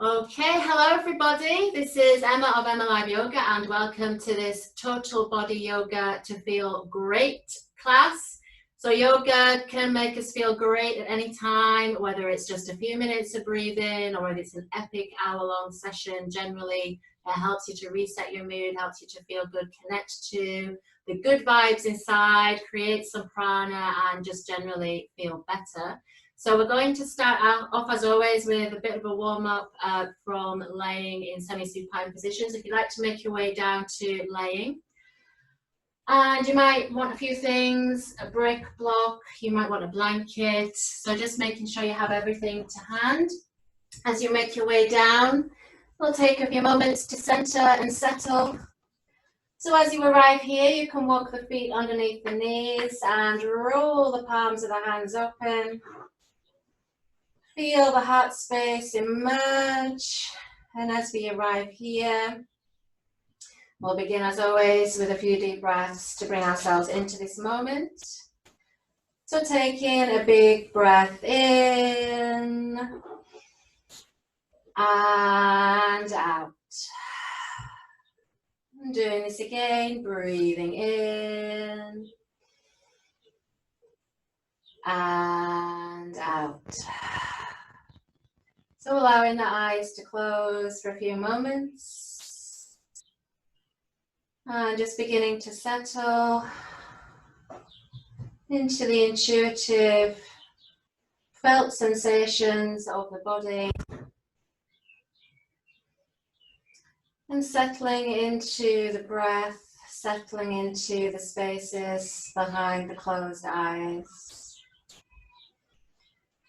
Okay, hello everybody. This is Emma of Emma Live Yoga and welcome to this total body yoga to feel great class. So yoga can make us feel great at any time, whether it's just a few minutes of breathing or whether it's an epic hour-long session. Generally, it helps you to reset your mood, helps you to feel good, connect to the good vibes inside, create some prana and just generally feel better. So we're going to start off as always with a bit of a warm-up from laying in semi-supine positions. If you'd like to make your way down to laying. And you might want a few things, a brick block, you might want a blanket. So just making sure you have everything to hand. As you make your way down, it'll take a few moments to center and settle. So as you arrive here, you can walk the feet underneath the knees and roll the palms of the hands open. Feel the heart space emerge, and as we arrive here, we'll begin as always with a few deep breaths to bring ourselves into this moment. So taking a big breath in and out. And doing this again, breathing in and out. So allowing the eyes to close for a few moments. And just beginning to settle into the intuitive felt sensations of the body. And settling into the breath, settling into the spaces behind the closed eyes.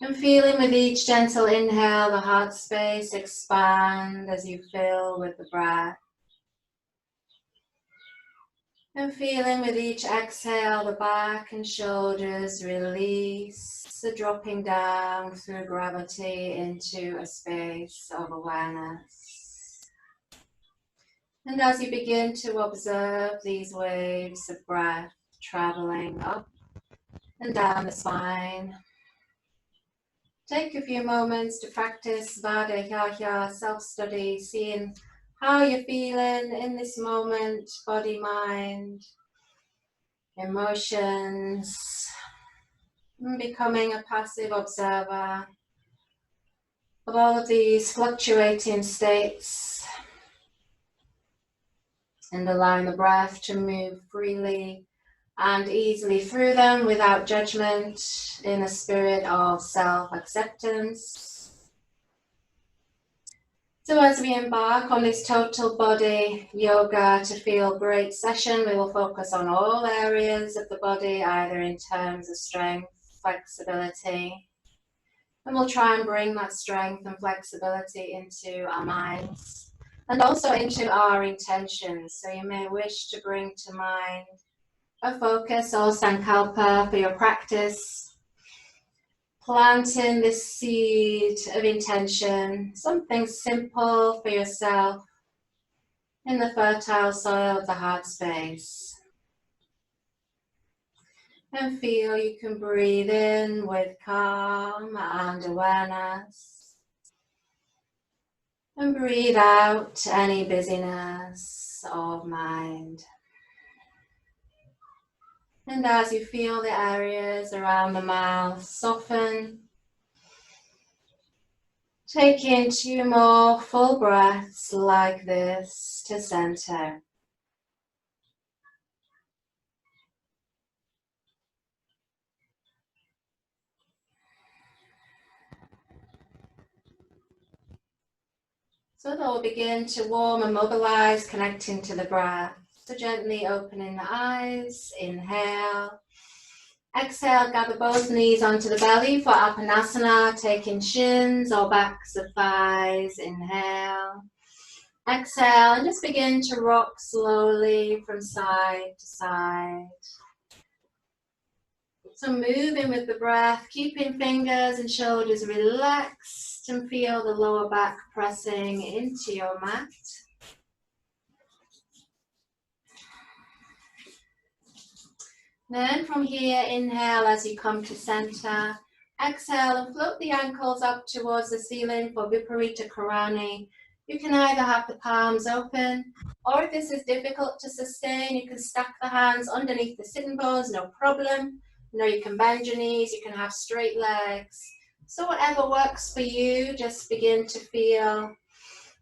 And feeling with each gentle inhale, the heart space expand as you fill with the breath. And feeling with each exhale, the back and shoulders release, so dropping down through gravity into a space of awareness. And as you begin to observe these waves of breath traveling up and down the spine, take a few moments to practice Svadhyaya, self-study, seeing how you're feeling in this moment, body, mind, emotions, and becoming a passive observer of all of these fluctuating states and allowing the breath to move freely and easily through them without judgment, in a spirit of self-acceptance. So as we embark on this total body yoga to feel great session, we will focus on all areas of the body, either in terms of strength, flexibility, and we'll try and bring that strength and flexibility into our minds and also into our intentions. So you may wish to bring to mind a focus or sankalpa for your practice, planting this seed of intention, something simple for yourself in the fertile soil of the heart space. And feel you can breathe in with calm and awareness, and breathe out any busyness of mind. And as you feel the areas around the mouth soften, take in 2 more full breaths like this to center. So they'll begin to warm and mobilize, connecting to the breath. So gently opening the eyes, inhale. Exhale, gather both knees onto the belly for Apanasana, taking shins or backs of thighs. Inhale. Exhale, and just begin to rock slowly from side to side. So moving with the breath, keeping fingers and shoulders relaxed, and feel the lower back pressing into your mat. Then from here, inhale as you come to center. Exhale and float the ankles up towards the ceiling for Viparita Karani. You can either have the palms open, or if this is difficult to sustain, you can stack the hands underneath the sitting bones, no problem. You can bend your knees, you can have straight legs. So whatever works for you, just begin to feel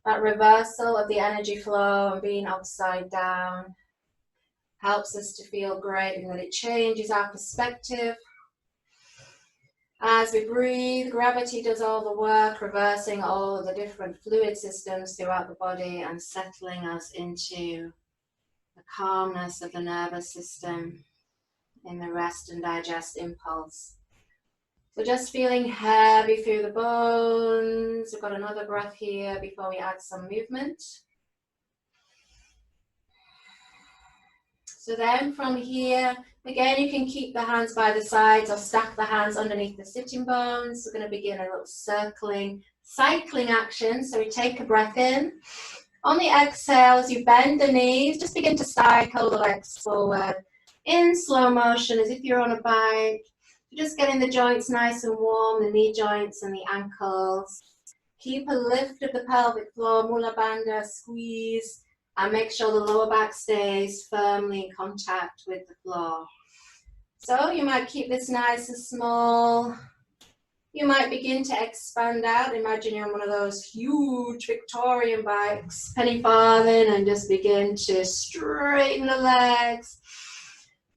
that reversal of the energy flow and being upside down. Helps us to feel great and that it changes our perspective. As we breathe, gravity does all the work, reversing all of the different fluid systems throughout the body and settling us into the calmness of the nervous system in the rest and digest impulse. So just feeling heavy through the bones. We've got another breath here before we add some movement. So then from here, again, you can keep the hands by the sides or stack the hands underneath the sitting bones. We're going to begin a little circling, cycling action. So we take a breath in. On the exhale, as you bend the knees, just begin to cycle the legs forward in slow motion as if you're on a bike. Just getting the joints nice and warm, the knee joints and the ankles. Keep a lift of the pelvic floor, Mula Bandha, squeeze. And make sure the lower back stays firmly in contact with the floor. So you might keep this nice and small. You might begin to expand out. Imagine you're on one of those huge Victorian bikes, penny farthing, and just begin to straighten the legs.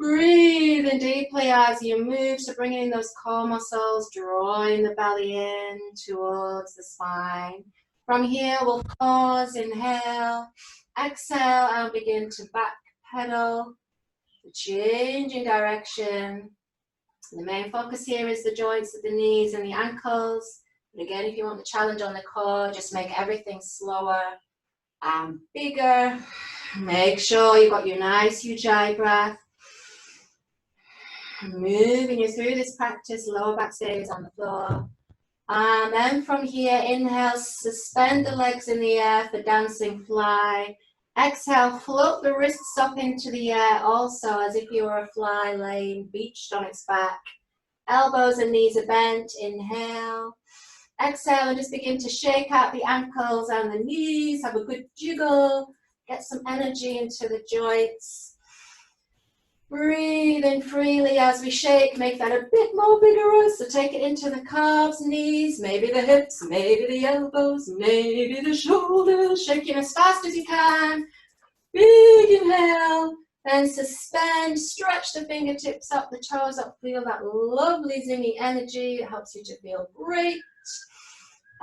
Breathing deeply as you move, so bringing in those core muscles, drawing the belly in towards the spine. From here, we'll pause, inhale. Exhale and begin to back pedal, changing direction. The main focus here is the joints of the knees and the ankles. But again, if you want the challenge on the core, just make everything slower and bigger. Make sure you've got your nice Ujjayi breath. Moving you through this practice, lower back stays on the floor. And then from here, inhale, suspend the legs in the air for dancing fly. Exhale, float the wrists up into the air also as if you were a fly laying beached on its back. Elbows and knees are bent. Inhale. Exhale and just begin to shake out the ankles and the knees. Have a good jiggle. Get some energy into the joints. Breathe in freely as we shake, make that a bit more vigorous, so take it into the calves, knees, maybe the hips, maybe the elbows, maybe the shoulders, shaking as fast as you can. Big inhale, then suspend, stretch the fingertips up, the toes up, feel that lovely zingy energy, it helps you to feel great.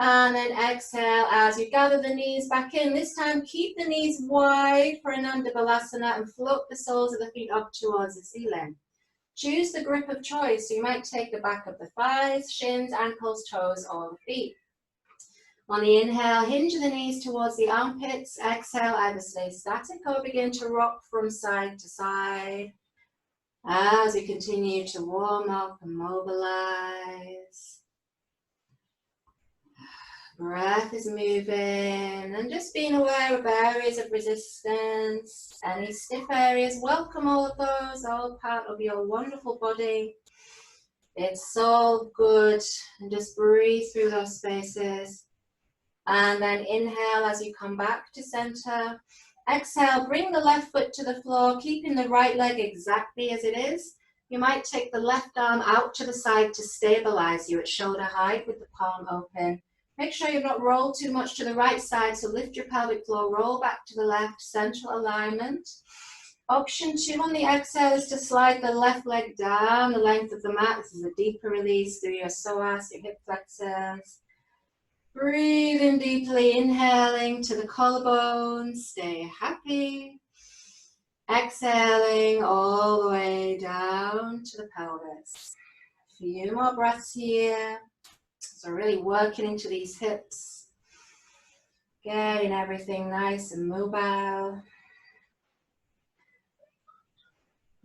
And then exhale as you gather the knees back in. This time, keep the knees wide for Ananda Balasana and float the soles of the feet up towards the ceiling. Choose the grip of choice. So you might take the back of the thighs, shins, ankles, toes, or the feet. On the inhale, hinge the knees towards the armpits. Exhale, either stay static or begin to rock from side to side as we continue to warm up and mobilize. Breath is moving and just being aware of areas of resistance, any stiff areas, welcome all of those, all part of your wonderful body. It's all good, and just breathe through those spaces. And then inhale as you come back to center. Exhale, bring the left foot to the floor, keeping the right leg exactly as it is. You might take the left arm out to the side to stabilize you at shoulder height with the palm open. Make sure you've not rolled too much to the right side, so lift your pelvic floor, roll back to the left, central alignment. Option 2 on the exhale is to slide the left leg down the length of the mat. This is a deeper release through your psoas, your hip flexors. Breathing deeply, inhaling to the collarbones, stay happy. Exhaling all the way down to the pelvis. A few more breaths here. So really working into these hips, getting everything nice and mobile.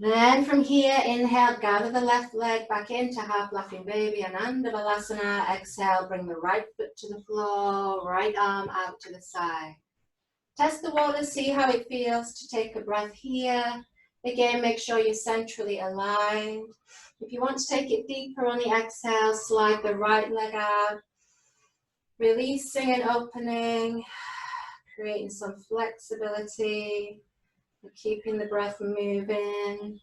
Then from here, inhale, gather the left leg back into half laughing baby, Ananda Balasana. Exhale, bring the right foot to the floor, right arm out to the side. Test the waters, see how it feels to take a breath here. Again, make sure you're centrally aligned. If you want to take it deeper on the exhale, slide the right leg out, releasing and opening, creating some flexibility, keeping the breath moving.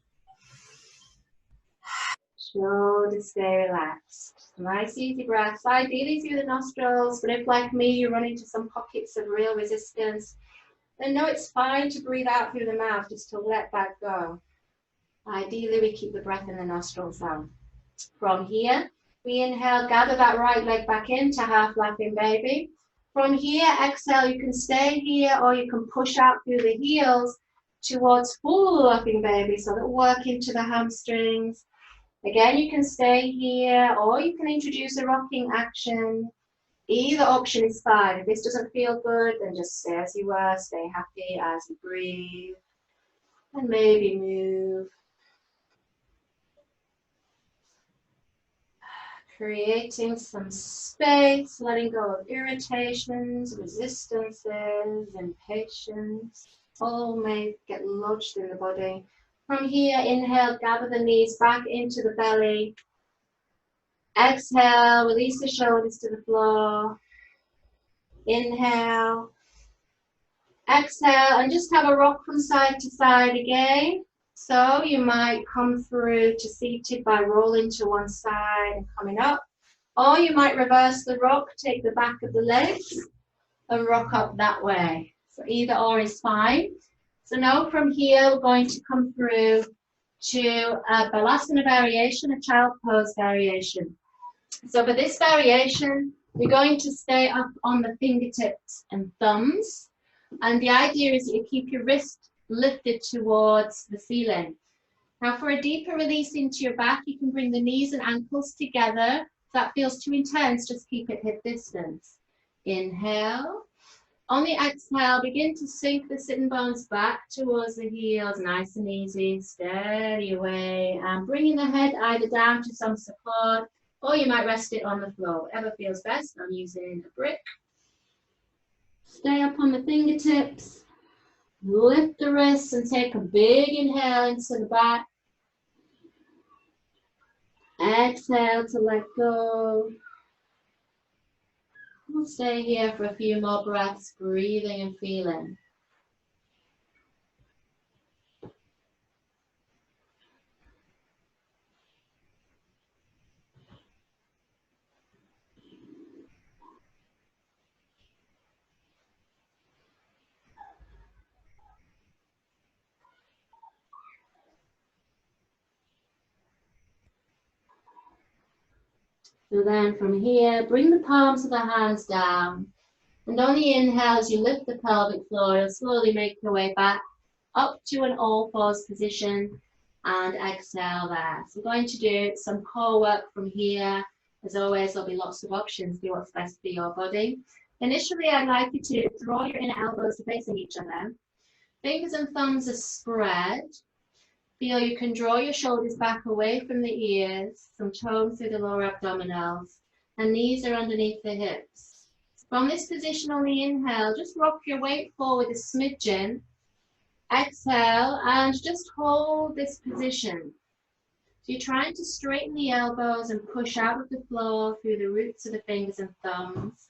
Shoulders stay relaxed. Nice easy breaths, ideally through the nostrils, but if like me you run into some pockets of real resistance, then know it's fine to breathe out through the mouth, just to let that go. Ideally we keep the breath in the nostrils down. From here, we inhale, gather that right leg back into half laughing baby. From here, exhale, you can stay here or you can push out through the heels towards full laughing baby, so that work into the hamstrings. Again, you can stay here or you can introduce a rocking action. Either option is fine. If this doesn't feel good, then just stay as you were, stay happy as you breathe, and maybe move. Creating some space, letting go of irritations, resistances, impatience. All may get lodged in the body. From here, inhale, gather the knees back into the belly. Exhale, release the shoulders to the floor. Inhale. Exhale, and just have a rock from side to side again. So you might come through to seated by rolling to one side and coming up. Or you might reverse the rock, take the back of the legs and rock up that way. So either or is fine. So now from here, we're going to come through to a Balasana variation, a child pose variation. So for this variation, we're going to stay up on the fingertips and thumbs. And the idea is that you keep your wrist lifted towards the ceiling. Now for a deeper release into your back, you can bring the knees and ankles together. If that feels too intense, just keep it hip distance. Inhale. On the exhale, begin to sink the sitting bones back towards the heels, nice and easy, steady away. And bringing the head either down to some support, or you might rest it on the floor, whatever feels best. I'm using a brick. Stay up on the fingertips. Lift the wrists and take a big inhale into the back. Exhale to let go. We'll stay here for a few more breaths, breathing and feeling. So then from here, bring the palms of the hands down. And on the inhale, as you lift the pelvic floor, you'll slowly make your way back up to an all fours position and exhale there. So we're going to do some core work from here. As always, there'll be lots of options, do what's best for your body. Initially, I'd like you to draw your inner elbows facing each other. Fingers and thumbs are spread. Feel you can draw your shoulders back away from the ears, some tone through the lower abdominals, and knees are underneath the hips. From this position on the inhale, just rock your weight forward a smidgen. Exhale, and just hold this position. So you're trying to straighten the elbows and push out of the floor through the roots of the fingers and thumbs.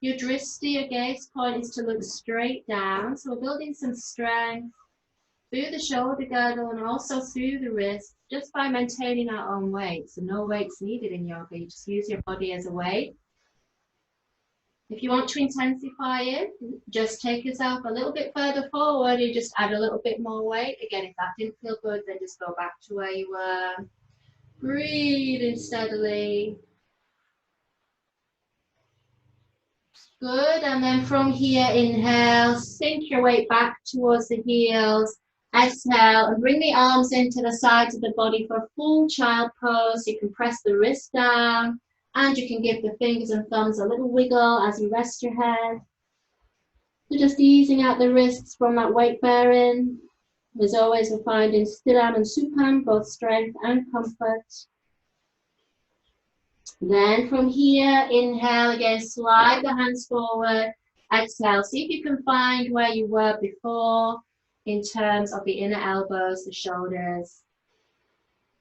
Your drishti, your gaze point, is to look straight down. So we're building some strength through the shoulder girdle and also through the wrist, just by maintaining our own weight. So no weights needed in yoga, you just use your body as a weight. If you want to intensify it, just take yourself a little bit further forward, you just add a little bit more weight. Again, if that didn't feel good, then just go back to where you were. Breathing steadily. Good, and then from here, inhale, sink your weight back towards the heels. Exhale, and bring the arms into the sides of the body for a full child pose. You can press the wrist down, and you can give the fingers and thumbs a little wiggle as you rest your head. So just easing out the wrists from that weight bearing. As always, we're finding Stiram and Supam, both strength and comfort. Then from here, inhale again, slide the hands forward. Exhale, see if you can find where you were before. in terms of the inner elbows, the shoulders,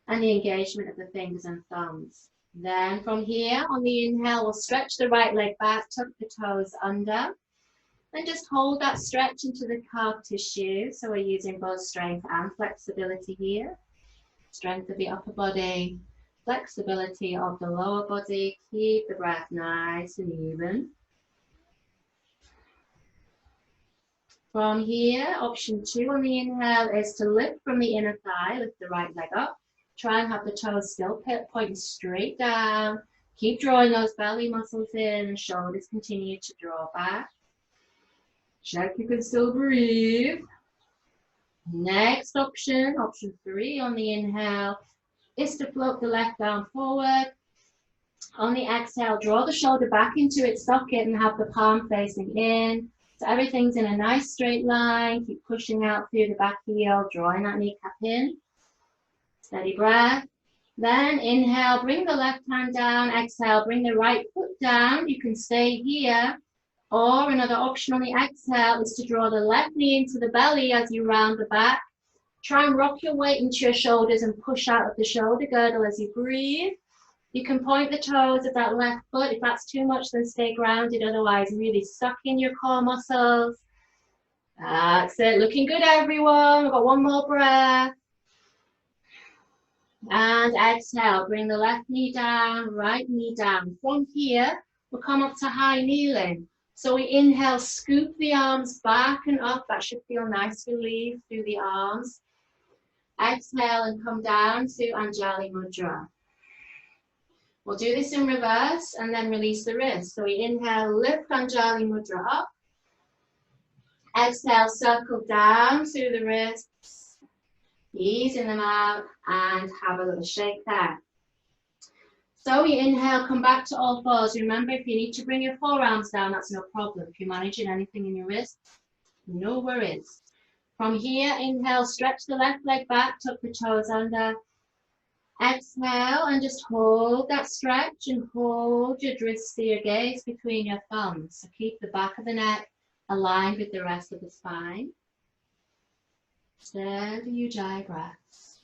and the engagement of the fingers and thumbs. Then from here, on the inhale, we'll stretch the right leg back, tuck the toes under, and just hold that stretch into the calf tissue. So we're using both strength and flexibility here. Strength of the upper body, flexibility of the lower body. Keep the breath nice and even. From here, option 2 on the inhale is to lift from the inner thigh, lift the right leg up. Try and have the toes still pointing straight down. Keep drawing those belly muscles in and shoulders continue to draw back. Check you can still breathe. Next option, option 3 on the inhale, is to float the left arm forward. On the exhale, draw the shoulder back into its socket and have the palm facing in. So everything's in a nice straight line. Keep pushing out through the back heel, drawing that kneecap in. Steady breath. Then inhale, bring the left hand down. Exhale, bring the right foot down. You can stay here. Or another option on the exhale is to draw the left knee into the belly as you round the back. Try and rock your weight into your shoulders and push out of the shoulder girdle as you breathe. You can point the toes of that left foot. If that's too much, then stay grounded. Otherwise, really suck in your core muscles. That's it. Looking good, everyone. We've got one more breath. And exhale. Bring the left knee down, right knee down. From here, we'll come up to high kneeling. So we inhale, scoop the arms back and up. That should feel nice relief through the arms. Exhale and come down to Anjali Mudra. We'll do this in reverse and then release the wrist. So we inhale, lift Anjali Mudra up. Exhale, circle down through the wrists. Easing them out and have a little shake there. So we inhale, come back to all fours. Remember, if you need to bring your forearms down, that's no problem. If you're managing anything in your wrist, no worries. From here, inhale, stretch the left leg back, tuck the toes under. Exhale and just hold that stretch and hold your wrists to your gaze between your thumbs. So keep the back of the neck aligned with the rest of the spine. Steady Ujjayi breaths.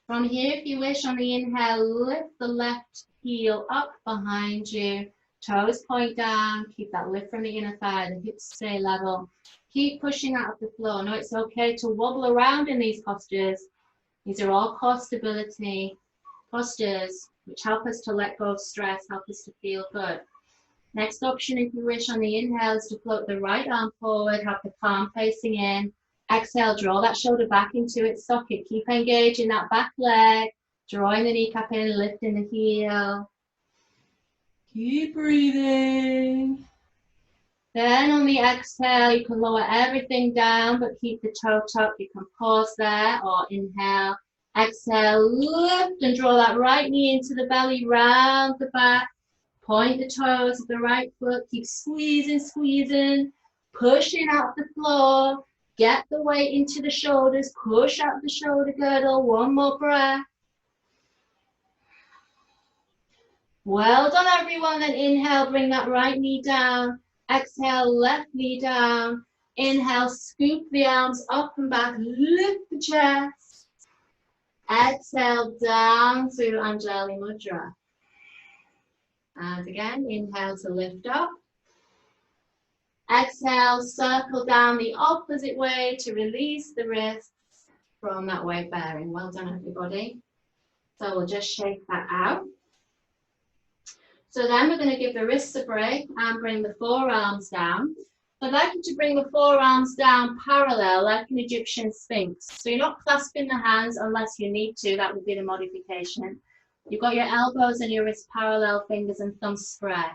From here, if you wish, on the inhale, lift the left heel up behind you. Toes point down. Keep that lift from the inner thigh. The hips stay level. Keep pushing out of the floor. No, it's okay to wobble around in these postures. These are all core stability postures which help us to let go of stress, help us to feel good. Next option, if you wish, on the inhale is to float the right arm forward, have the palm facing in. Exhale, draw that shoulder back into its socket. Keep engaging that back leg, drawing the kneecap in, lifting the heel. Keep breathing. Then on the exhale, you can lower everything down, but keep the toe tucked. You can pause there or inhale. Exhale, lift and draw that right knee into the belly, round the back. Point the toes of the right foot. Keep squeezing, squeezing, pushing out the floor. Get the weight into the shoulders. Push out the shoulder girdle. One more breath. Well done, everyone. Then inhale, bring that right knee down. Exhale, left knee down. Inhale, scoop the arms up and back. Lift the chest. Exhale, down through Anjali Mudra. And again, inhale to lift up. Exhale, circle down the opposite way to release the wrists from that weight bearing. Well done, everybody. So we'll just shake that out. So then we're going to give the wrists a break and bring the forearms down. I'd like you to bring the forearms down parallel like an Egyptian sphinx. So you're not clasping the hands unless you need to. That would be the modification. You've got your elbows and your wrists parallel, fingers and thumbs spread.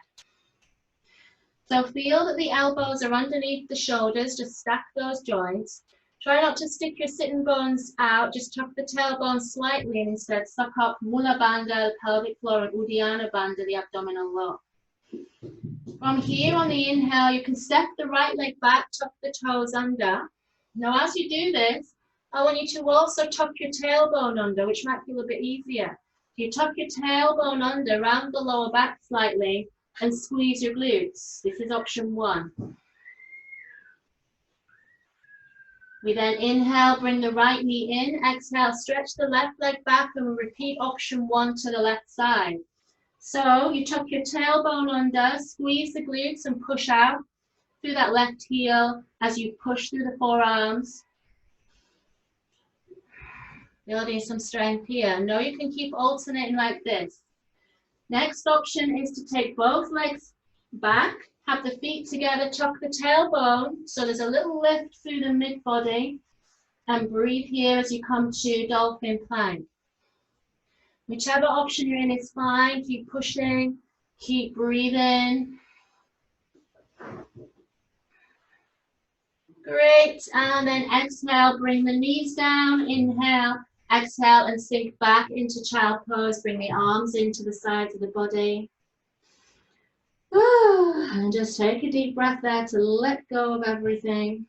So feel that the elbows are underneath the shoulders. Just stack those joints. Try not to stick your sitting bones out. Just tuck the tailbone slightly and instead suck up Mula Bandha, the pelvic floor, and Uddiyana Bandha, the abdominal lobe. From here on the inhale, you can step the right leg back, tuck the toes under. Now as you do this, I want you to also tuck your tailbone under, which might feel a bit easier. You tuck your tailbone under, round the lower back slightly, and squeeze your glutes. This is option 1. We then inhale, bring the right knee in. Exhale, stretch the left leg back and repeat option 1 to the left side. So you tuck your tailbone under, squeeze the glutes and push out through that left heel as you push through the forearms. Building some strength here. Now you can keep alternating like this. Next option is to take both legs back, have the feet together, tuck the tailbone, so there's a little lift through the mid-body, and breathe here as you come to dolphin plank. Whichever option you're in is fine. Keep pushing, keep breathing. Great, and then exhale, bring the knees down, inhale, exhale and sink back into child pose, bring the arms into the sides of the body. And just take a deep breath there to let go of everything.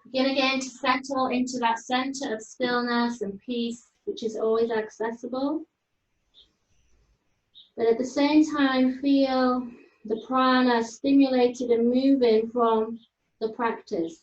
Begin again to settle into that center of stillness and peace, which is always accessible. But at the same time, feel the prana stimulated and moving from the practice.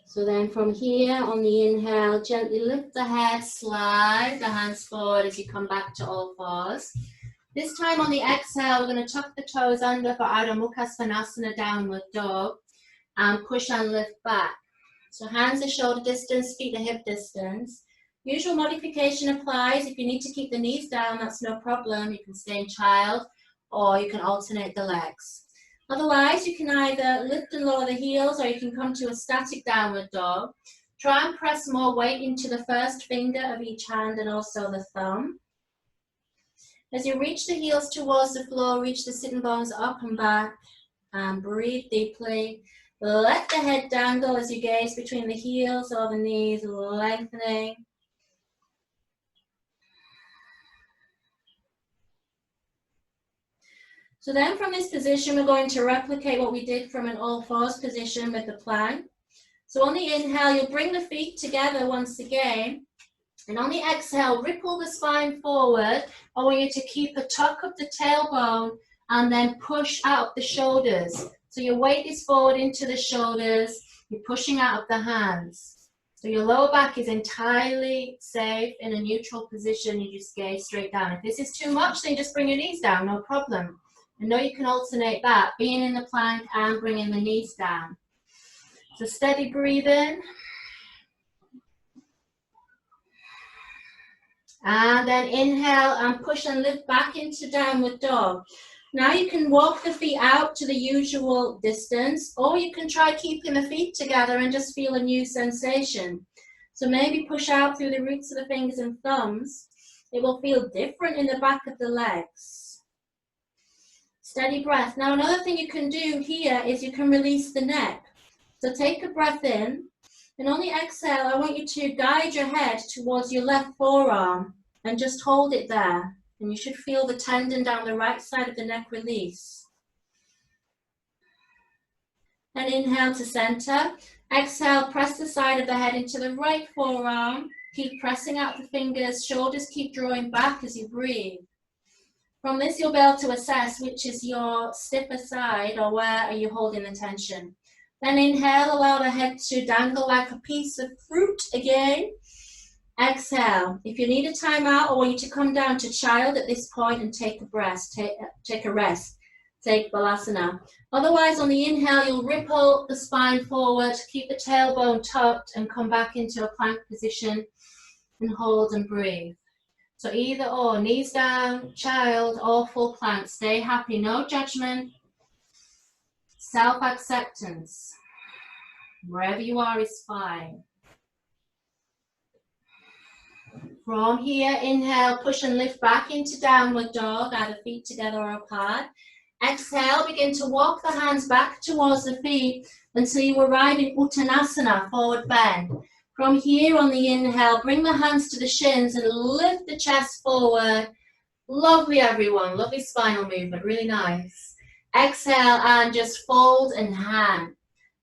So then from here on the inhale, gently lift the head, slide the hands forward as you come back to all fours. This time on the exhale, we're going to tuck the toes under for Adho Mukha Svanasana, downward dog, and push and lift back. So hands are shoulder distance, feet are hip distance. Usual modification applies. If you need to keep the knees down, that's no problem. You can stay in child or you can alternate the legs. Otherwise, you can either lift and lower the heels or you can come to a static downward dog. Try and press more weight into the first finger of each hand and also the thumb. As you reach the heels towards the floor, reach the sitting bones up and back and breathe deeply. Let the head dangle as you gaze between the heels or the knees, lengthening. So then from this position, we're going to replicate what we did from an all fours position with the plank. So on the inhale, you'll bring the feet together once again. And on the exhale, ripple the spine forward. I want you to keep a tuck of the tailbone and then push out the shoulders. So your weight is forward into the shoulders. You're pushing out of the hands. So your lower back is entirely safe in a neutral position. You just gaze straight down. If this is too much, then just bring your knees down, no problem. And know you can alternate that, being in the plank and bringing the knees down. So steady breathing. And then inhale and push and lift back into downward dog. Now you can walk the feet out to the usual distance, or you can try keeping the feet together and just feel a new sensation. So maybe push out through the roots of the fingers and thumbs. It will feel different in the back of the legs. Steady breath. Now another thing you can do here is you can release the neck. So take a breath in, and on the exhale, I want you to guide your head towards your left forearm and just hold it there. And you should feel the tendon down the right side of the neck release. And inhale to center. Exhale, press the side of the head into the right forearm. Keep pressing out the fingers, shoulders keep drawing back as you breathe. From this, you'll be able to assess which is your stiffer side or where are you holding the tension. Then inhale, allow the head to dangle like a piece of fruit again. Exhale. If you need a timeout, I want you to come down to child at this point and take a rest. Take balasana. Otherwise, on the inhale, you'll ripple the spine forward, keep the tailbone tucked and come back into a plank position and hold and breathe. So either or, knees down, child, or full plank. Stay happy, no judgment. Self-acceptance. Wherever you are is fine. From here, inhale, push and lift back into downward dog, either feet together or apart. Exhale, begin to walk the hands back towards the feet until you arrive in Uttanasana, forward bend. From here on the inhale, bring the hands to the shins and lift the chest forward. Lovely, everyone. Lovely spinal movement. Really nice. Exhale and just fold and hang.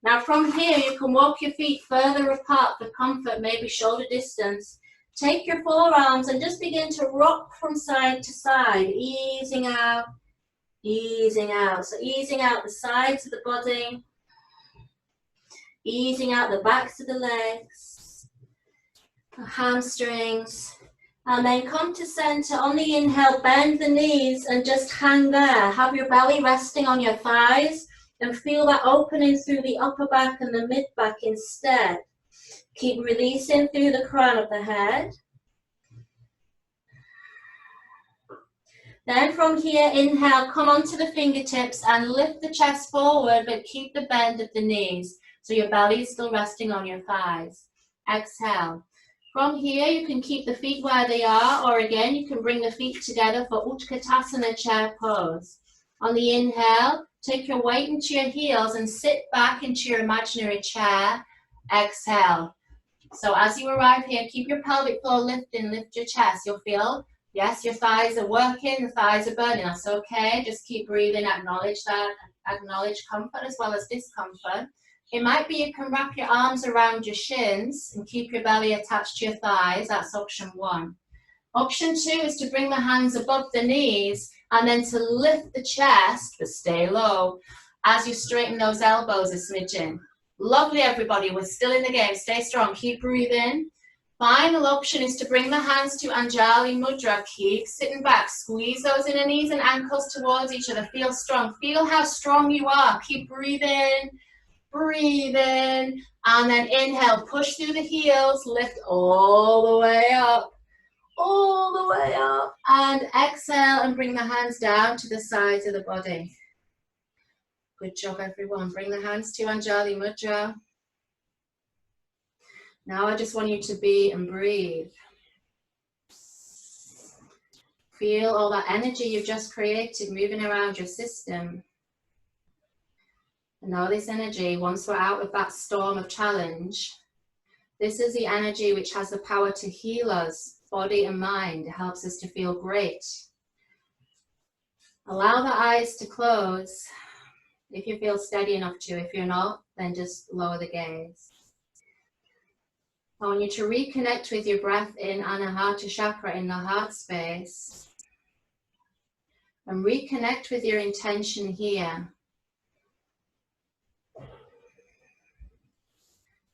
Now from here, you can walk your feet further apart for comfort, maybe shoulder distance. Take your forearms and just begin to rock from side to side, easing out, easing out. So easing out the sides of the body, easing out the backs of the legs, the hamstrings. And then come to center. On the inhale, bend the knees and just hang there. Have your belly resting on your thighs and feel that opening through the upper back and the mid back instead. Keep releasing through the crown of the head. Then from here, inhale, come onto the fingertips and lift the chest forward, but keep the bend of the knees. So your belly is still resting on your thighs. Exhale. From here, you can keep the feet where they are, or again, you can bring the feet together for Utkatasana chair pose. On the inhale, take your weight into your heels and sit back into your imaginary chair. Exhale. So as you arrive here, keep your pelvic floor lifting, lift your chest. You'll feel, yes, your thighs are working, the thighs are burning. That's okay. Just keep breathing, acknowledge that, acknowledge comfort as well as discomfort. It might be you can wrap your arms around your shins and keep your belly attached to your thighs. That's option one. Option two is to bring the hands above the knees and then to lift the chest, but stay low as you straighten those elbows a smidgen. Lovely, everybody. We're still in the game. Stay strong. Keep breathing. Final option is to bring the hands to Anjali Mudra. Keep sitting back. Squeeze those inner knees and ankles towards each other. Feel strong. Feel how strong you are. Keep breathing. Breathe in, and then inhale, push through the heels, lift all the way up, and exhale and bring the hands down to the sides of the body. Good job, everyone. Bring the hands to Anjali Mudra. Now I just want you to be and breathe. Feel all that energy you've just created moving around your system. And now this energy, once we're out of that storm of challenge, this is the energy which has the power to heal us, body and mind. It helps us to feel great. Allow the eyes to close if you feel steady enough to. If you're not, then just lower the gaze. I want you to reconnect with your breath in Anahata Chakra in the heart space. And reconnect with your intention here.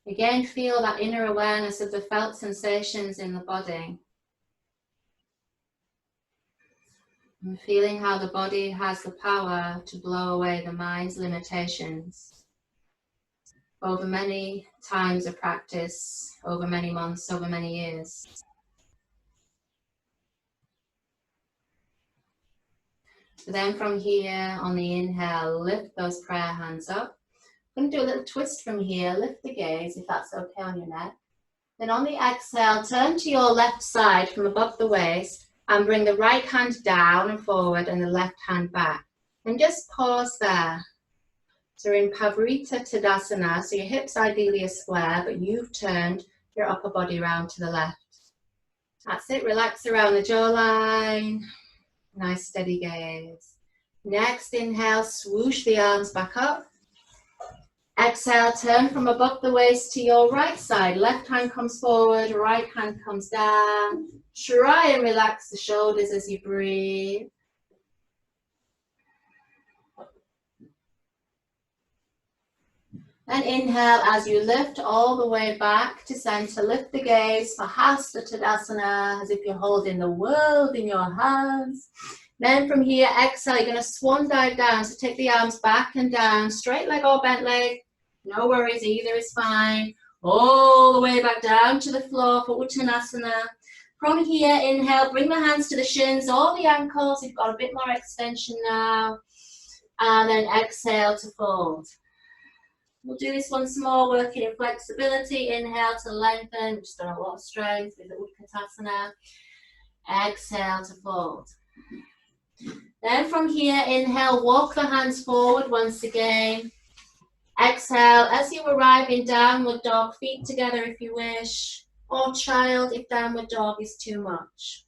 Again, feel that inner awareness of the felt sensations in the body. And feeling how the body has the power to blow away the mind's limitations. Over many times of practice, over many months, over many years. Then from here, on the inhale, lift those prayer hands up. I'm going to do a little twist from here, lift the gaze if that's okay on your neck. Then on the exhale, turn to your left side from above the waist and bring the right hand down and forward and the left hand back. And just pause there. So we're in Pavarita Tadasana, so your hips ideally are square, but you've turned your upper body round to the left. That's it, relax around the jawline. Nice steady gaze. Next inhale, swoosh the arms back up. Exhale, turn from above the waist to your right side. Left hand comes forward, right hand comes down. Try and relax the shoulders as you breathe. And inhale as you lift all the way back to center. Lift the gaze for Hasta Tadasana, as if you're holding the world in your hands. Then from here, exhale, you're going to swan dive down. So take the arms back and down, straight leg or bent leg. No worries, either is fine. All the way back down to the floor for Uttanasana. From here, inhale, bring the hands to the shins or the ankles. You've got a bit more extension now. And then exhale to fold. We'll do this once more, working in flexibility. Inhale to lengthen. We've just done a lot of strength with the Utkatasana. Exhale to fold. Then from here, inhale, walk the hands forward once again. Exhale, as you arrive in downward dog, feet together if you wish, or child if downward dog is too much.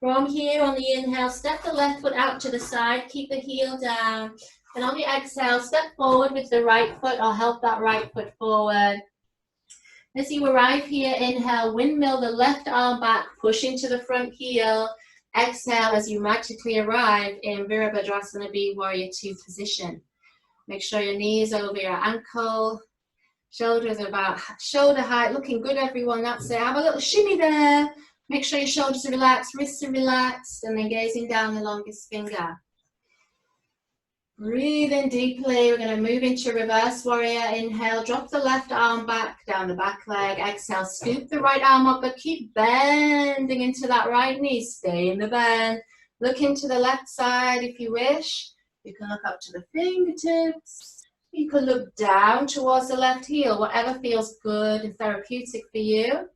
From here, on the inhale, step the left foot out to the side, keep the heel down. And on the exhale, step forward with the right foot or help that right foot forward. As you arrive here, inhale, windmill the left arm back, push into the front heel. Exhale as you magically arrive in Virabhadrasana B, Warrior 2 position. Make sure your knees are over your ankle, shoulders are about shoulder height, looking good everyone, that's it. Have a little shimmy there. Make sure your shoulders are relaxed, wrists are relaxed, and then gazing down the longest finger. Breathe in deeply. We're going to move into reverse warrior. Inhale, drop the left arm back down the back leg. Exhale, scoop the right arm up, but keep bending into that right knee. Stay in the bend. Look into the left side if you wish. You can look up to the fingertips. You can look down towards the left heel, whatever feels good and therapeutic for you.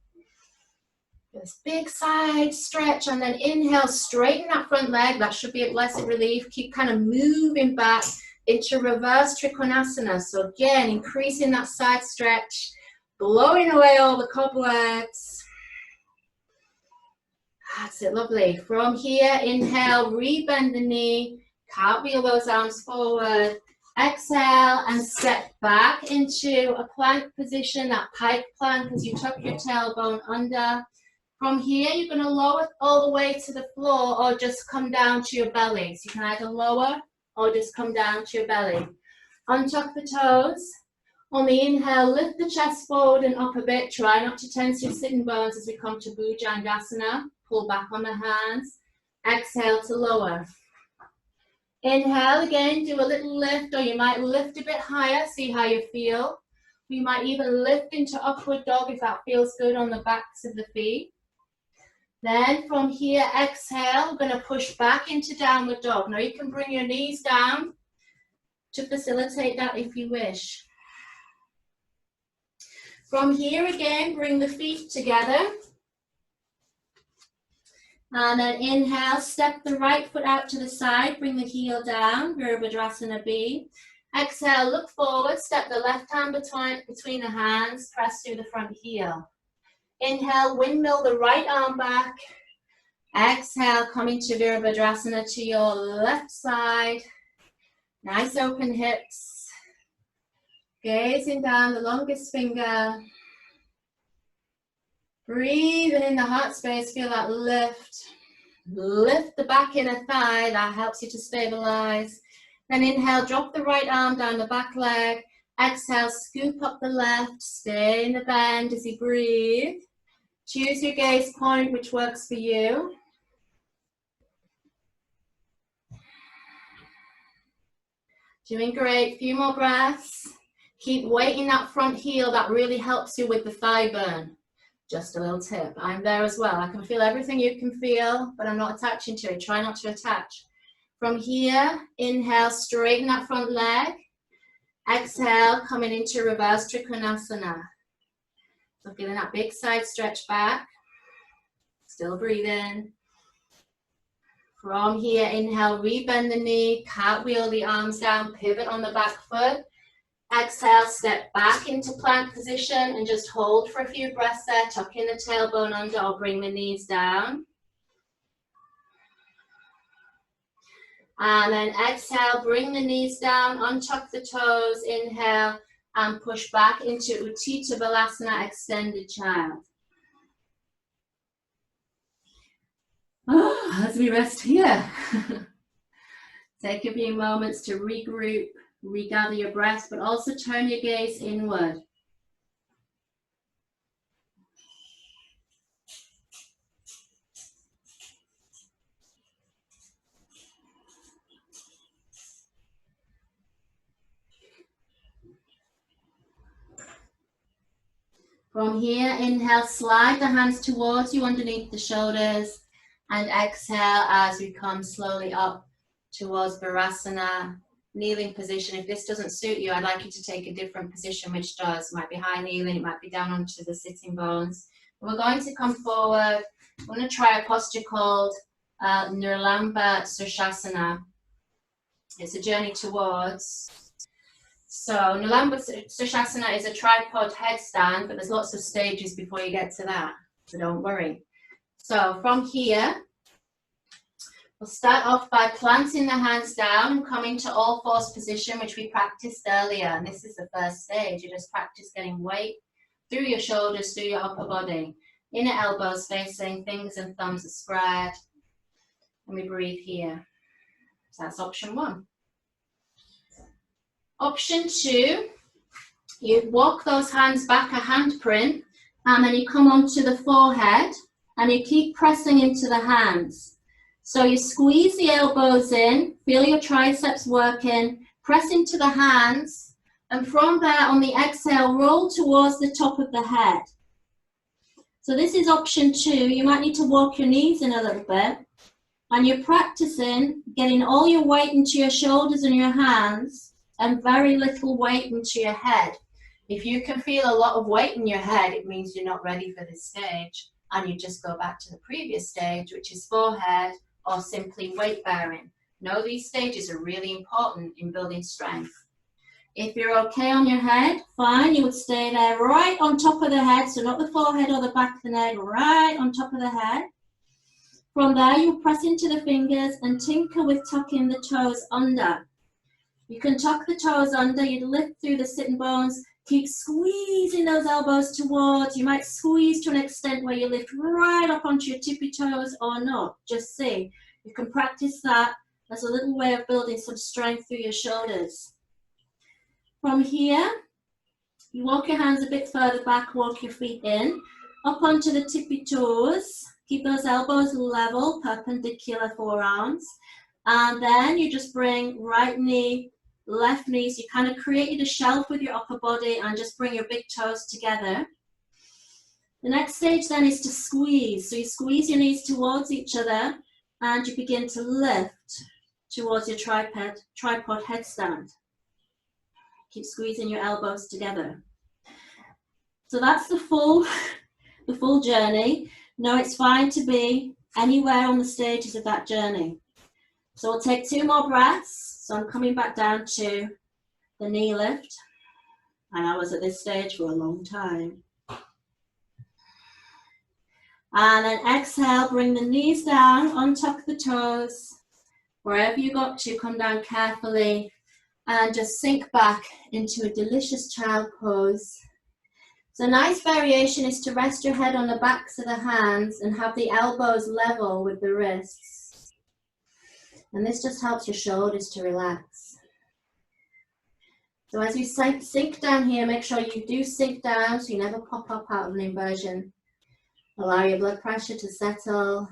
This big side stretch, and then inhale, straighten that front leg. That should be a blessed relief. Keep kind of moving back into reverse Trikonasana. So again, increasing that side stretch, blowing away all the cobwebs. That's it, lovely. From here, inhale, rebend the knee, cartwheel those arms forward. Exhale and step back into a plank position, that pike plank as you tuck your tailbone under. From here, you're going to lower all the way to the floor or just come down to your belly. So you can either lower or just come down to your belly. Untuck the toes. On the inhale, lift the chest forward and up a bit. Try not to tense your sitting bones as we come to Bhujangasana. Pull back on the hands. Exhale to lower. Inhale again, do a little lift, or you might lift a bit higher, see how you feel. You might even lift into upward dog if that feels good on the backs of the feet. Then from here, exhale, we're going to push back into downward dog. Now you can bring your knees down to facilitate that if you wish. From here again, bring the feet together. And then inhale, step the right foot out to the side, bring the heel down, Virabhadrasana B. Exhale, look forward, step the left hand between the hands, press through the front heel. Inhale, windmill the right arm back. Exhale, come into Virabhadrasana to your left side. Nice open hips. Gazing down the longest finger. Breathing in the heart space, feel that lift. Lift the back inner thigh, that helps you to stabilize. Then inhale, drop the right arm down the back leg. Exhale, scoop up the left, stay in the bend as you breathe. Choose your gaze point, which works for you. Doing great, few more breaths. Keep weighting that front heel, that really helps you with the thigh burn. Just a little tip, I'm there as well. I can feel everything you can feel, but I'm not attaching to it. Try not to attach. From here, inhale, straighten that front leg. Exhale, coming into reverse Trikonasana. So feeling that big side stretch back. Still breathing. From here, inhale, rebend the knee, cartwheel the arms down, pivot on the back foot. Exhale, step back into plank position and just hold for a few breaths there. Tuck in the tailbone under or bring the knees down. And then exhale, bring the knees down, untuck the toes, inhale, and push back into Utthita Balasana, extended child. As we rest here, take a few moments to regroup, regather your breath, but also turn your gaze inward. From here, inhale, slide the hands towards you underneath the shoulders, and exhale as we come slowly up towards Virasana, kneeling position. If this doesn't suit you, I'd like you to take a different position, which does. It might be high kneeling, it might be down onto the sitting bones. We're going to come forward. We're going to try a posture called Nirlamba Sushasana. It's a journey towards. So Nirlamba Sushasana is a tripod headstand, but there's lots of stages before you get to that, so don't worry. So from here, We'll start off by planting the hands down and coming to all fours position, which we practiced earlier. And this is the first stage. You just practice getting weight through your shoulders, through your upper body. Inner elbows facing, fingers and thumbs are spread. And we breathe here. So that's option 1. Option 2, you walk those hands back a handprint, and then you come onto the forehead and you keep pressing into the hands. So you squeeze the elbows in, feel your triceps working, press into the hands, and from there on the exhale, roll towards the top of the head. So this is option 2. You might need to walk your knees in a little bit, and you're practicing getting all your weight into your shoulders and your hands and very little weight into your head. If you can feel a lot of weight in your head, it means you're not ready for this stage, and you just go back to the previous stage, which is forehead or simply weight bearing. Know these stages are really important in building strength. If you're okay on your head, fine, you would stay there right on top of the head, so not the forehead or the back of the neck, right on top of the head. From there, you press into the fingers and tinker with tucking the toes under. You can tuck the toes under, you'd lift through the sitting bones, keep squeezing those elbows towards. You might squeeze to an extent where you lift right up onto your tippy toes or not. Just see. You can practice that as a little way of building some strength through your shoulders. From here, you walk your hands a bit further back, walk your feet in, up onto the tippy toes. Keep those elbows level, perpendicular forearms. And then you just bring right knee, left knee. So you kind of created a shelf with your upper body and just bring your big toes together. The next stage then is to squeeze. So you squeeze your knees towards each other and you begin to lift towards your tripod headstand. Keep squeezing your elbows together. So that's the full journey. No, it's fine to be anywhere on the stages of that journey. So we'll take 2 more breaths. So I'm coming back down to the knee lift. And I was at this stage for a long time. And then exhale, bring the knees down, untuck the toes. Wherever you got to, come down carefully and just sink back into a delicious child pose. So a nice variation is to rest your head on the backs of the hands and have the elbows level with the wrists. And this just helps your shoulders to relax. So as you sink down here, make sure you do sink down so you never pop up out of an inversion. Allow your blood pressure to settle.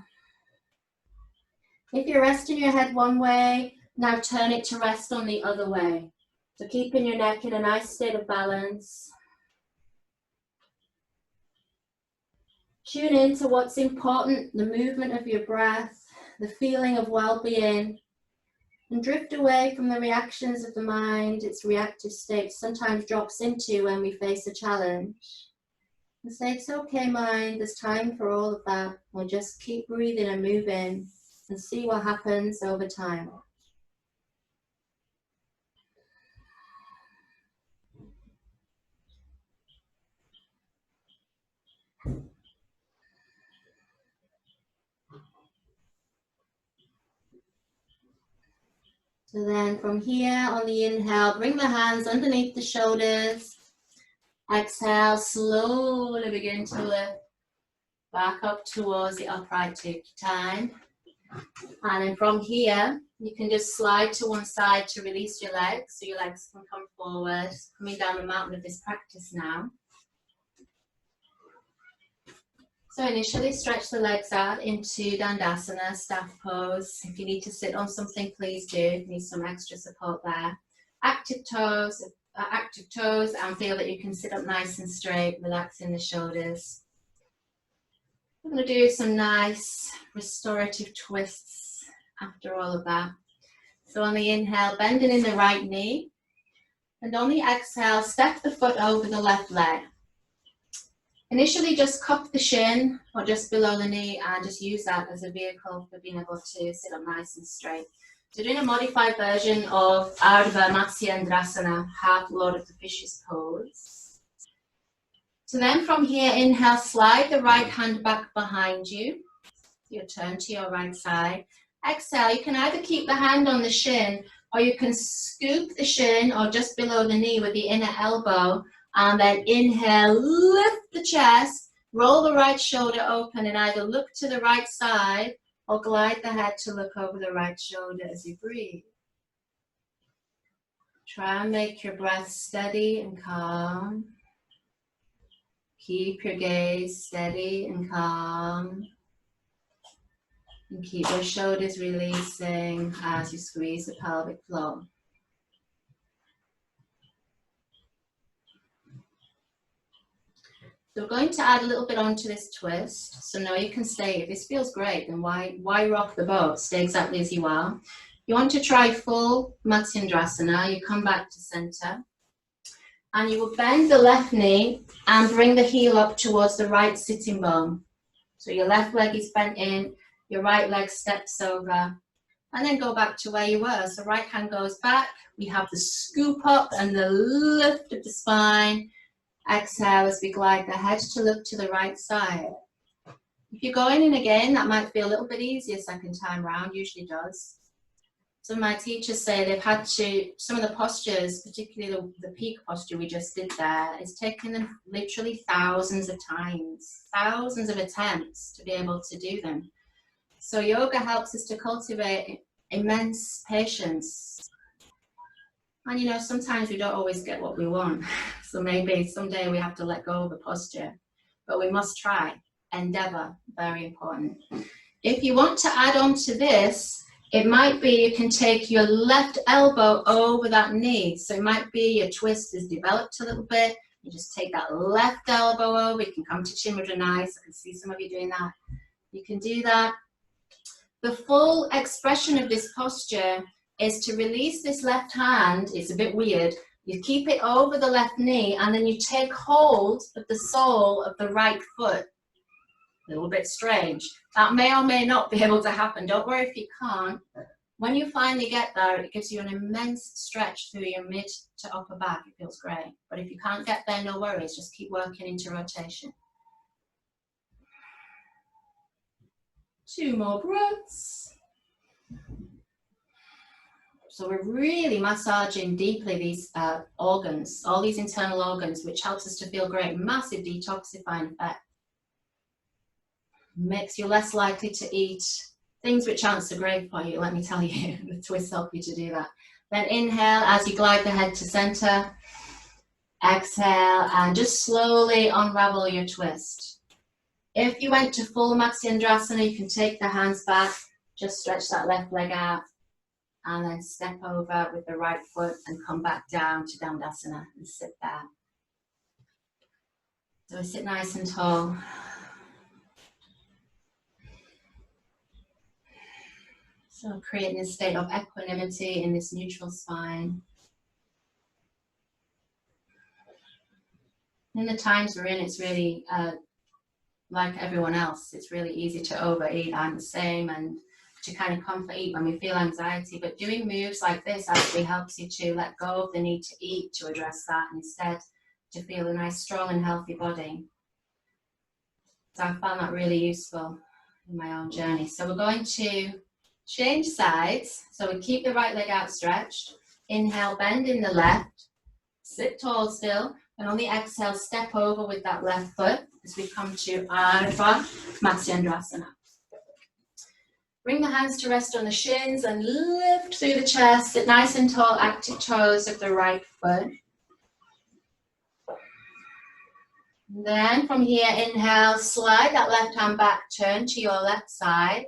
If you're resting your head one way, now turn it to rest on the other way. So keeping your neck in a nice state of balance. Tune in to what's important, the movement of your breath, the feeling of well-being, and drift away from the reactions of the mind, its reactive state sometimes drops into when we face a challenge. And say, it's okay, mind, there's time for all of that. We'll just keep breathing and moving and see what happens over time. So then from here on the inhale, bring the hands underneath the shoulders. Exhale, slowly begin to lift back up towards the upright, take your time. And then from here, you can just slide to one side to release your legs, so your legs can come forward, coming down the mountain of this practice now. So initially stretch the legs out into Dandasana, staff pose. If you need to sit on something, please do. If you need some extra support there. Active toes and feel that you can sit up nice and straight, relaxing the shoulders. We're going to do some nice restorative twists after all of that. So on the inhale, bending in the right knee. And on the exhale, step the foot over the left leg. Initially just cup the shin or just below the knee and just use that as a vehicle for being able to sit up nice and straight. So doing a modified version of Ardha Matsyendrasana, half Lord of the Fishes pose. So then from here, inhale, slide the right hand back behind you. You'll turn to your right side. Exhale, you can either keep the hand on the shin, or you can scoop the shin or just below the knee with the inner elbow, and then inhale, lift the chest, roll the right shoulder open and either look to the right side or glide the head to look over the right shoulder as you breathe. Try and make your breath steady and calm. Keep your gaze steady and calm. And keep your shoulders releasing as you squeeze the pelvic floor. So we're going to add a little bit onto this twist. So now you can stay. If this feels great, then why rock the boat? Stay exactly as you are. You want to try full Matsyendrasana. You come back to center. And you will bend the left knee and bring the heel up towards the right sitting bone. So your left leg is bent in, your right leg steps over, and then go back to where you were. So right hand goes back. We have the scoop up and the lift of the spine. Exhale as we glide the head to look to the right side. If you're going in again, that might feel a little bit easier second time round, usually does. Some of my teachers say they've had to, some of the postures, particularly the peak posture we just did there, it's taken them literally thousands of times, thousands of attempts to be able to do them. So yoga helps us to cultivate immense patience. And you know, sometimes we don't always get what we want. So maybe someday we have to let go of the posture, but we must try, endeavor, very important. If you want to add on to this, it might be you can take your left elbow over that knee. So it might be your twist is developed a little bit. You just take that left elbow over. You can come to Chin Mudra nice. I can see some of you doing that. You can do that. The full expression of this posture is to release this left hand. It's a bit weird. You keep it over the left knee and then you take hold of the sole of the right foot. A little bit strange. That may or may not be able to happen. Don't worry if you can't. When you finally get there, it gives you an immense stretch through your mid to upper back. It feels great. But if you can't get there, no worries. Just keep working into rotation. 2 more breaths. So we're really massaging deeply these organs, all these internal organs, which helps us to feel great. Massive detoxifying effect. Makes you less likely to eat things which aren't so great for you, let me tell you. The twists help you to do that. Then inhale as you glide the head to center. Exhale and just slowly unravel your twist. If you went to full Matsyendrasana, you can take the hands back, just stretch that left leg out, and then step over with the right foot and come back down to Dandasana and sit there. So sit nice and tall. So creating a state of equanimity in this neutral spine. In the times we're in, it's really like everyone else. It's really easy to overeat. I'm the same, and to kind of comfort eat when we feel anxiety. But doing moves like this actually helps you to let go of the need to eat to address that, and instead to feel a nice, strong and healthy body. So I found that really useful in my own journey. So we're going to change sides. So we keep the right leg outstretched. Inhale, bend in the left. Sit tall still. And on the exhale, step over with that left foot as we come to Ardha Matsyendrasana. Bring the hands to rest on the shins and lift through the chest. Sit nice and tall, active toes of the right foot. Then from here, inhale, slide that left hand back, turn to your left side.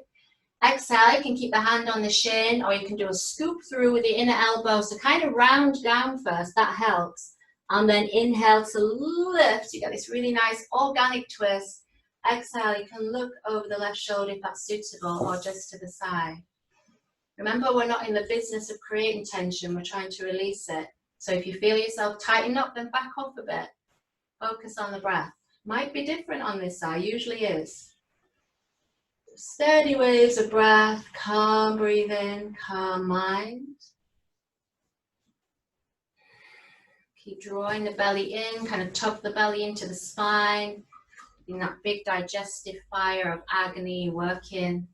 Exhale, you can keep the hand on the shin, or you can do a scoop through with the inner elbow. So kind of round down first, that helps. And then inhale to lift. You get this really nice organic twist. Exhale, you can look over the left shoulder if that's suitable, or just to the side. Remember, we're not in the business of creating tension, we're trying to release it. So if you feel yourself tighten up, then back off a bit. Focus on the breath. Might be different on this side, usually is. Steady waves of breath, calm breathing, calm mind. Keep drawing the belly in, kind of tuck the belly into the spine. In that big digestive fire of agni working.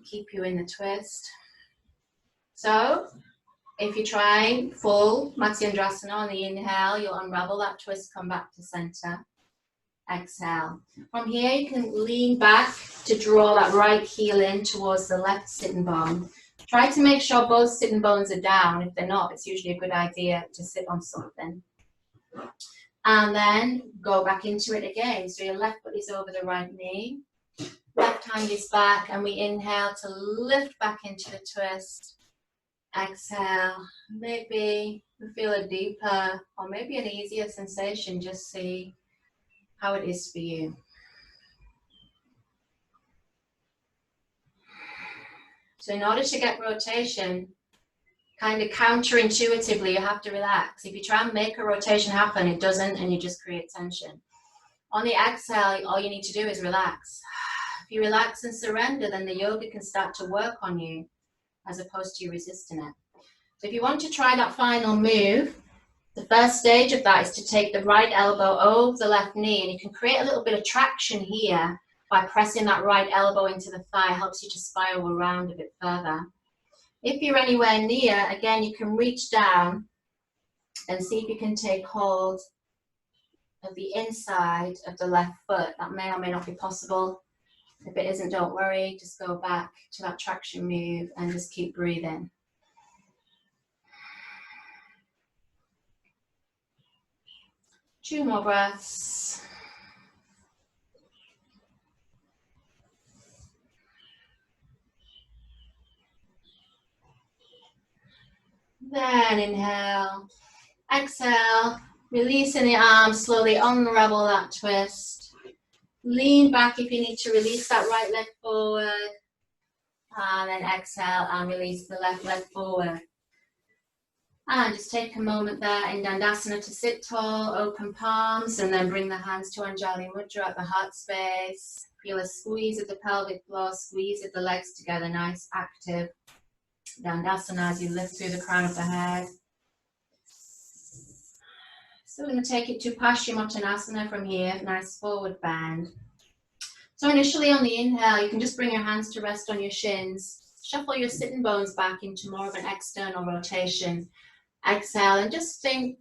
keep you in the twist. So if you try full Matsyendrasana on the inhale, you'll unravel that twist, come back to center. Exhale. From here, you can lean back to draw that right heel in towards the left sitting bone. Try to make sure both sitting bones are down. If they're not, it's usually a good idea to sit on something. And then go back into it again. So your left foot is over the right knee. Left hand is back, and we inhale to lift back into the twist. Exhale. Maybe you feel a deeper or maybe an easier sensation. Just see how it is for you. So in order to get rotation, kind of counterintuitively, you have to relax. If you try and make a rotation happen, it doesn't, and you just create tension. On the exhale, all you need to do is relax. If you relax and surrender, then the yoga can start to work on you as opposed to you resisting it. So if you want to try that final move, the first stage of that is to take the right elbow over the left knee, and you can create a little bit of traction here by pressing that right elbow into the thigh. It helps you to spiral around a bit further. If you're anywhere near, again, you can reach down and see if you can take hold of the inside of the left foot. That may or may not be possible. If it isn't, don't worry. Just go back to that traction move and just keep breathing. Two more breaths. Then inhale, exhale, releasing the arms, slowly unravel that twist. Lean back if you need to release that right leg forward. And then exhale and release the left leg forward. And just take a moment there in Dandasana to sit tall, open palms, and then bring the hands to Anjali Mudra at the heart space. Feel a squeeze of the pelvic floor, squeeze of the legs together, nice active Dandasana as you lift through the crown of the head. So we're going to take it to Paschimottanasana from here, nice forward bend. So initially on the inhale, you can just bring your hands to rest on your shins. Shuffle your sitting bones back into more of an external rotation. Exhale and just feel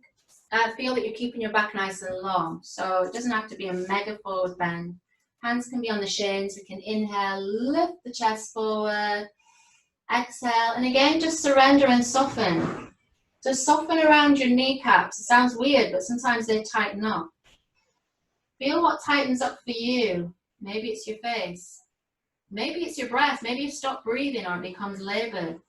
that you're keeping your back nice and long. So it doesn't have to be a mega forward bend. Hands can be on the shins. We can inhale, lift the chest forward. Exhale, and again, just surrender and soften. So soften around your kneecaps. It sounds weird, but sometimes they tighten up. Feel what tightens up for you. Maybe it's your face. Maybe it's your breath. Maybe you stop breathing or it becomes labored.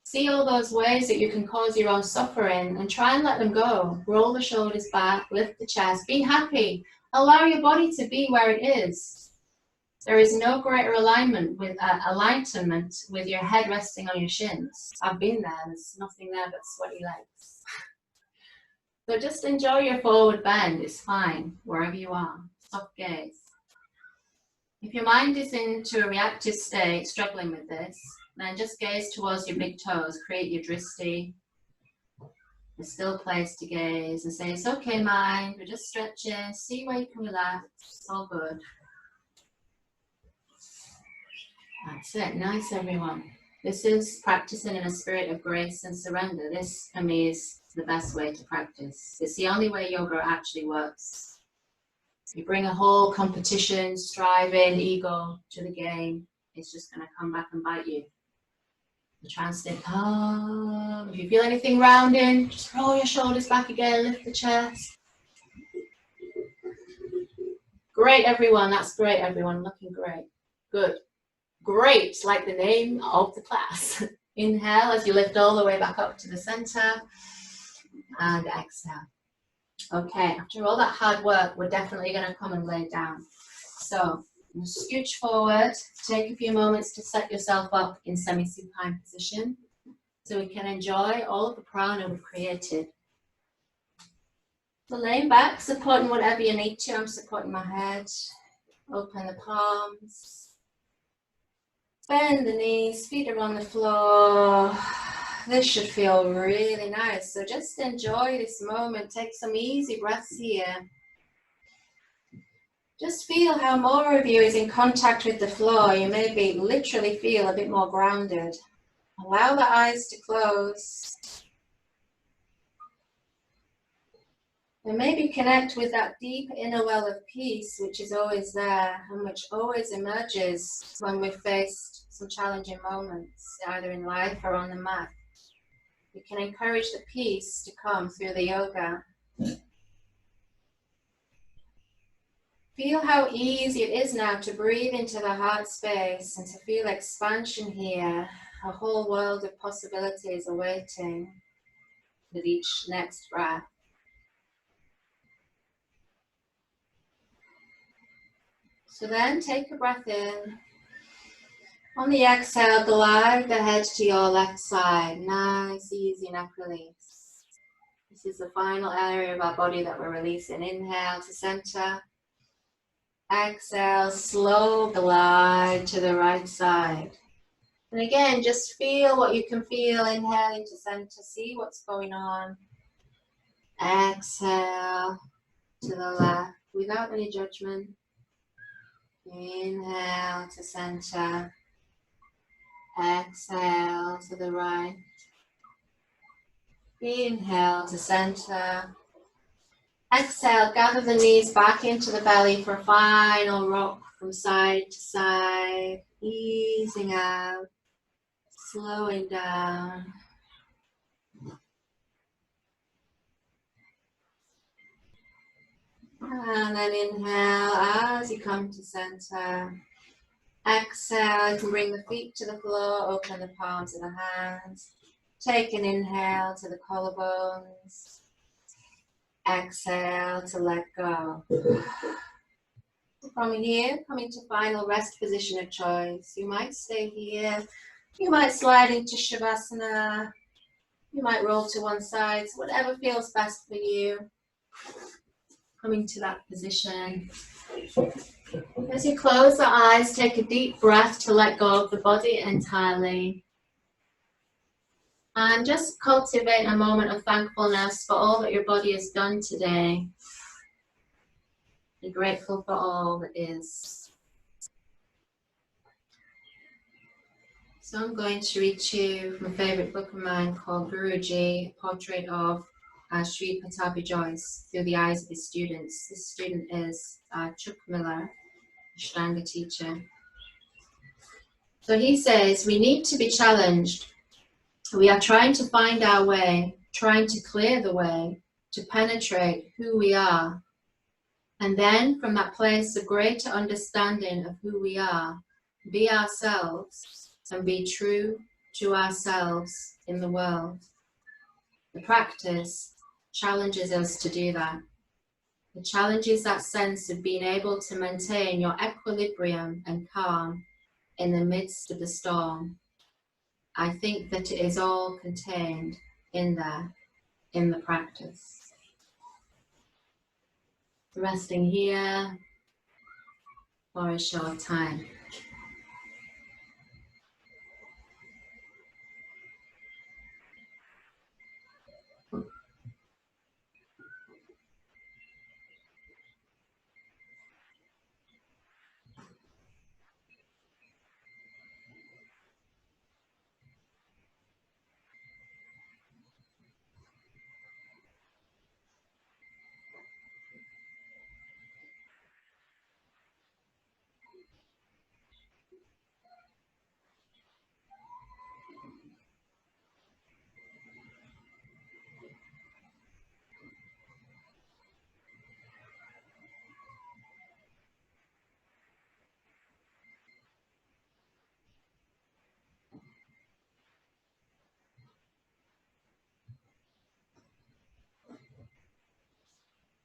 See all those ways that you can cause your own suffering and try and let them go. Roll the shoulders back, lift the chest, be happy. Allow your body to be where it is. There is no greater alignment with your head resting on your shins. I've been there. There's nothing there but sweaty legs. So just enjoy your forward bend. It's fine, wherever you are. Soft gaze. If your mind is into a reactive state, struggling with this, then just gaze towards your big toes. Create your dristi. A still place to gaze and say, it's okay, mind. We're just stretching. See where you can relax. It's all good. That's it. Nice, everyone. This is practicing in a spirit of grace and surrender. This, for me, is the best way to practice. It's the only way yoga actually works. You bring a whole competition, striving, ego to the game, it's just going to come back and bite you. You try and stay calm. If you feel anything rounding, just roll your shoulders back again, lift the chest. Great, everyone. That's great, everyone. Looking great. Good. Great, like the name of the class. Inhale as you lift all the way back up to the center. And exhale. Okay, after all that hard work, we're definitely going to come and lay down. So, scooch forward. Take a few moments to set yourself up in semi-supine position so we can enjoy all of the prana we've created. So laying back, supporting whatever you need to. I'm supporting my head. Open the palms. Bend the knees, feet are on the floor. This should feel really nice. So just enjoy this moment. Take some easy breaths here. Just feel how more of you is in contact with the floor. You maybe literally feel a bit more grounded. Allow the eyes to close. And maybe connect with that deep inner well of peace, which is always there and which always emerges when we've faced some challenging moments, either in life or on the mat. You can encourage the peace to come through the yoga. Feel how easy it is now to breathe into the heart space and to feel expansion here, a whole world of possibilities awaiting with each next breath. So then take a breath in. On the exhale, glide the head to your left side. Nice, easy neck release. This is the final area of our body that we're releasing. Inhale to center. Exhale, slow glide to the right side. And again, just feel what you can feel. Inhale into center. See what's going on. Exhale to the left without any judgment. Inhale to center. Exhale to the right. Inhale to center. Exhale, gather the knees back into the belly for a final rock from side to side. Easing out, slowing down. And then inhale as you come to center. Exhale, you can bring the feet to the floor, open the palms of the hands. Take an inhale to the collarbones. Exhale to let go. From here, coming to final rest position of choice. You might stay here. You might slide into Shavasana. You might roll to one side. So whatever feels best for you. Coming to that position. As you close the eyes, take a deep breath to let go of the body entirely. And just cultivate a moment of thankfulness for all that your body has done today. Be grateful for all that is. So I'm going to read to you from a favourite book of mine called Guruji, Portrait of Sri Patabi Joyce through the eyes of his students. This student is Chuck Miller, Ashtanga teacher. So he says, we need to be challenged. We are trying to find our way, trying to clear the way, to penetrate who we are. And then from that place of greater understanding of who we are, be ourselves and be true to ourselves in the world. The practice challenges us to do that. It challenges that sense of being able to maintain your equilibrium and calm in the midst of the storm. I think that it is all contained in there, in the practice. Resting here for a short time.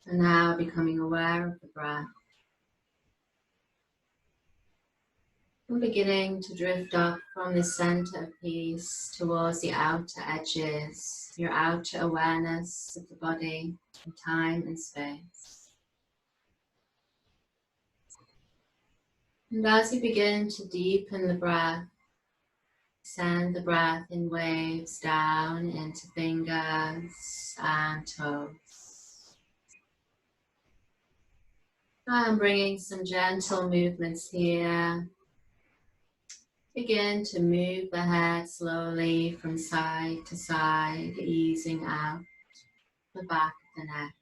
And now becoming aware of the breath. And beginning to drift up from the center of peace towards the outer edges, your outer awareness of the body in time and space. And as you begin to deepen the breath, send the breath in waves down into fingers and toes. And bringing some gentle movements here. Begin to move the head slowly from side to side, easing out the back of the neck.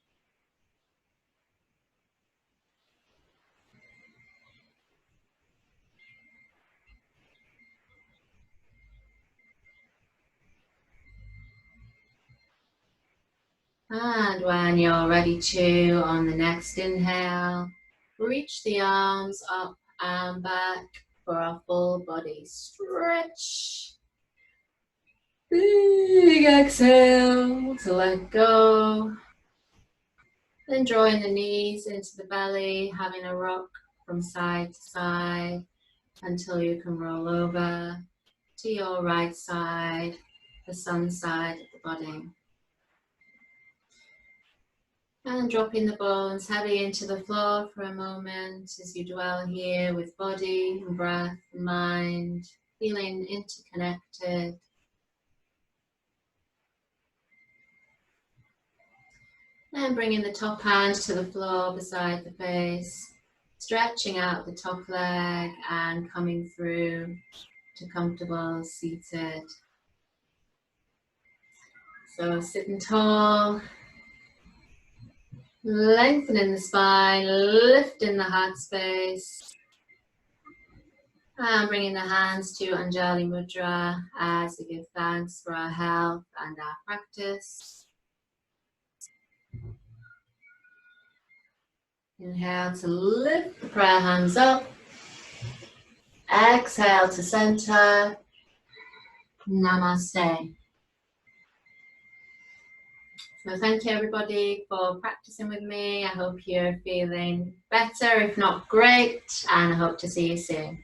And when you're ready to, on the next inhale, reach the arms up and back for a full body stretch. Big exhale to let go. Then drawing the knees into the belly, having a rock from side to side until you can roll over to your right side, the sun side of the body. And dropping the bones heavy into the floor for a moment as you dwell here with body and breath and mind, feeling interconnected. And bringing the top hand to the floor beside the face, stretching out the top leg and coming through to comfortable seated. So sitting tall, lengthening the spine, lifting the heart space, and bringing the hands to Anjali Mudra as we give thanks for our health and our practice. Inhale to lift the prayer hands up. Exhale to center. Namaste. So thank you everybody for practicing with me. I hope you're feeling better, if not great, and I hope to see you soon.